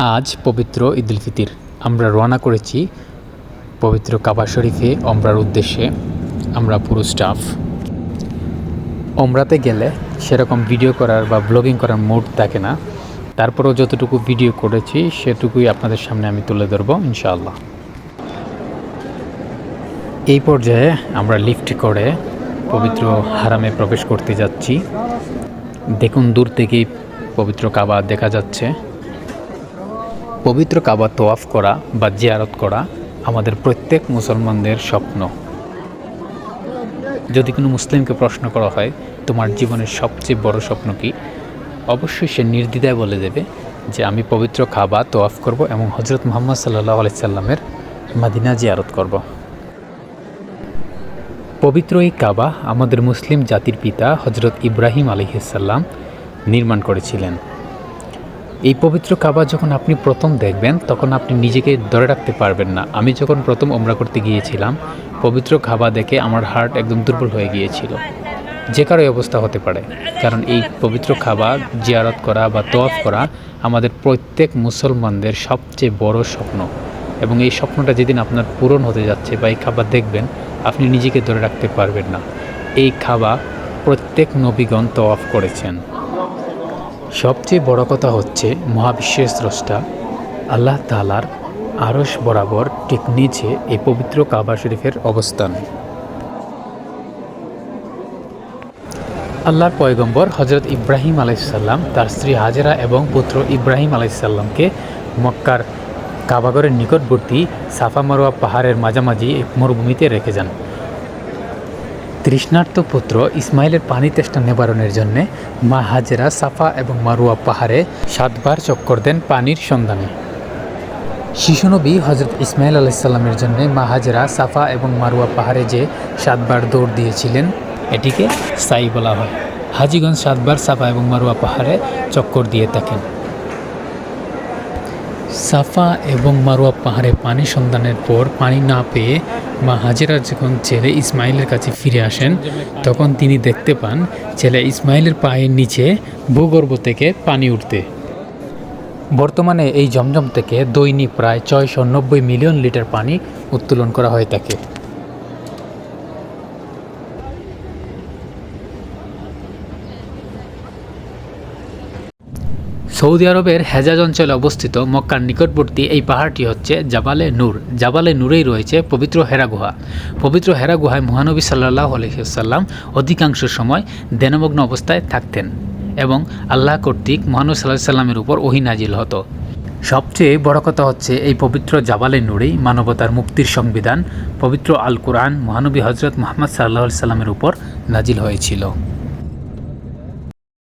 আজ পবিত্র ঈদ উল ফিতর। আমরা রওনা করেছি পবিত্র কাবা শরীফে ওমরার উদ্দেশ্যে। আমরা পুরো স্টাফ। ওমরাতে গেলে সেরকম ভিডিও করার বা ব্লগিং করার মুড থাকে না, তারপরেও যতটুকু ভিডিও করেছি সেটুকুই আপনাদের সামনে আমি তুলে ধরবো ইনশাআল্লাহ। এই পর্যায়ে আমরা লিফট করে পবিত্র হারামে প্রবেশ করতে যাচ্ছি। দেখুন, দূর থেকেই পবিত্র কাবা দেখা যাচ্ছে। পবিত্র কাবা তোয়াফ করা বা জিয়ারত করা আমাদের প্রত্যেক মুসলমানদের স্বপ্ন। যদি কোনো মুসলিমকে প্রশ্ন করা হয় তোমার জীবনের সবচেয়ে বড় স্বপ্ন কী, অবশ্যই সে নির্দ্বিধায় বলে দেবে যে আমি পবিত্র কাবা তোয়াফ করব এবং হজরত মুহাম্মদ সাল্লাল্লাহু আলাইহি সাল্লামের মদিনা জিয়ারত করব। পবিত্র এই কাবা আমাদের মুসলিম জাতির পিতা হজরত ইব্রাহিম আলাইহিস সালাম নির্মাণ করেছিলেন। এই পবিত্র কাবা যখন আপনি প্রথম দেখবেন তখন আপনি নিজেকে ধরে রাখতে পারবেন না। আমি যখন প্রথম ওমরা করতে গিয়েছিলাম, পবিত্র কাবা দেখে আমার হার্ট একদম দুর্বল হয়ে গিয়েছিল। যে কারো অবস্থা হতে পারে, কারণ এই পবিত্র কাবা জিয়ারত করা বা তোয়াফ করা আমাদের প্রত্যেক মুসলমানদের সবচেয়ে বড় স্বপ্ন। এবং এই স্বপ্নটা যেদিন আপনার পূরণ হতে যাচ্ছে বা এই কাবা দেখবেন, আপনি নিজেকে ধরে রাখতে পারবেন না। এই কাবা প্রত্যেক নবীগণ তোয়াফ করেছেন। সবচেয়ে বড় কথা হচ্ছে মহাবিশ্বের স্রষ্টা আল্লাহ তাআলার আরশ বরাবর ঠিক নিচে এই পবিত্র কাবা শরীফের অবস্থান। আল্লাহর পয়গম্বর হজরত ইব্রাহিম আলাইহিস সালাম তার স্ত্রী হাজেরা এবং পুত্র ইব্রাহিম আলাইহিস সালামকে মক্কার কাবাগরের নিকটবর্তী সাফা মারওয়া পাহাড়ের মাঝামাঝি এক মরুভূমিতে রেখে যান। তৃষ্ণার্ত পুত্র ইসমাইলের পানি তেষ্টা নিবারণের জন্যে মা হাজেরা সাফা এবং মারওয়া পাহাড়ে 7 বার চক্কর দেন পানির সন্ধানে। শিশুনবী হজরত ইসমাইল আলাইহিস সালামের জন্যে মা হাজেরা সাফা এবং মারওয়া পাহাড়ে যে 7 বার দৌড় দিয়েছিলেন, এটিকে সাই বলা হয়। হাজিগঞ্জ 7 বার সাফা এবং মারওয়া পাহাড়ে চক্কর দিয়ে থাকেন। সাফা এবং মারওয়া পাহাড়ে পানি সন্ধানের পর পানি না পেয়ে মা হাজেরা যখন ছেলে ইসমাইলের কাছে ফিরে আসেন, তখন তিনি দেখতে পান ছেলে ইসমাইলের পায়ের নিচে ভূগর্ভ থেকে পানি উঠতে। বর্তমানে এই জমজম থেকে দৈনিক প্রায় 690 মিলিয়ন লিটার পানি উত্তোলন করা হয়ে থাকে। সৌদি আরবের হেজাজ অঞ্চলে অবস্থিত মক্কার নিকটবর্তী এই পাহাড়টি হচ্ছে জাবালে নূর। জাবালে নূরেই রয়েছে পবিত্র হেরা গুহা। পবিত্র হেরা গুহায় মহানবী সাল্লাল্লাহু আলাইহি ওয়াসাল্লাম অধিকাংশ সময় ধ্যানমগ্ন অবস্থায় থাকতেন এবং আল্লাহ কর্তৃক মহানবী সাল্লাল্লাহু আলাইহি ওয়াসাল্লামের উপর ওহী নাজিল হতো। সবচেয়ে বড় কথা হচ্ছে এই পবিত্র জাবালে নূরেই মানবতার মুক্তির সংবিধান পবিত্র আল কুরআন মহানবী হজরত মুহাম্মদ সাল্লাল্লাহু আলাইহি ওয়াসাল্লামের উপর নাজিল হয়েছিল।